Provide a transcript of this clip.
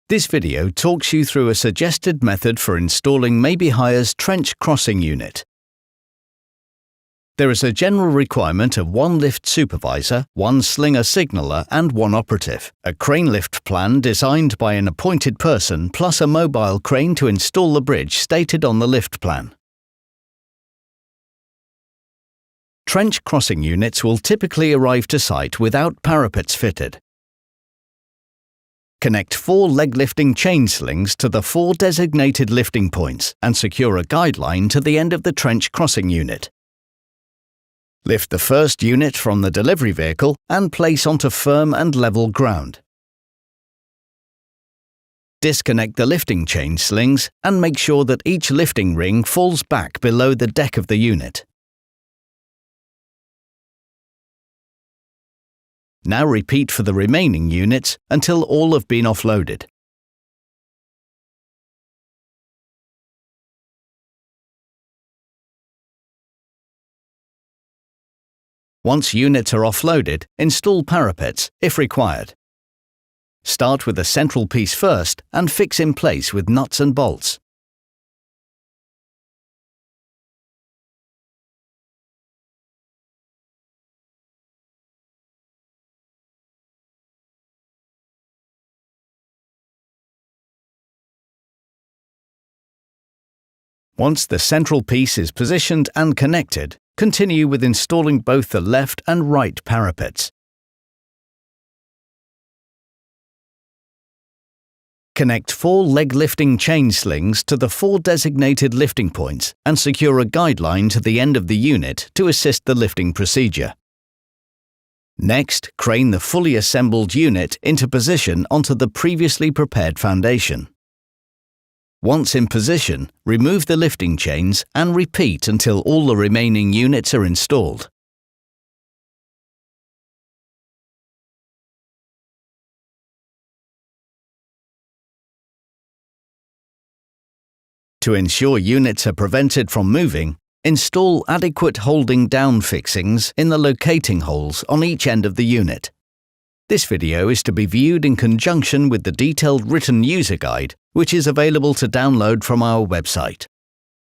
This video talks you through a suggested method for installing Maybe Hire's trench crossing unit. There is a general requirement of one lift supervisor, one slinger signaller and one operative. A crane lift plan designed by an appointed person plus a mobile crane to install the bridge stated on the lift plan. Trench crossing units will typically arrive to site without parapets fitted. Connect 4 leg lifting chain slings to the 4 designated lifting points and secure a guideline to the end of the trench crossing unit. Lift the first unit from the delivery vehicle and place onto firm and level ground. Disconnect the lifting chain slings and make sure that each lifting ring falls back below the deck of the unit. Now repeat for the remaining units until all have been offloaded. Once units are offloaded, install parapets, if required. Start with the central piece first and fix in place with nuts and bolts. Once the central piece is positioned and connected, continue with installing both the left and right parapets. Connect 4 leg lifting chain slings to the 4 designated lifting points and secure a guideline to the end of the unit to assist the lifting procedure. Next, crane the fully assembled unit into position onto the previously prepared foundation. Once in position, remove the lifting chains and repeat until all the remaining units are installed. To ensure units are prevented from moving, install adequate holding down fixings in the locating holes on each end of the unit. This video is to be viewed in conjunction with the detailed written user guide, which is available to download from our website.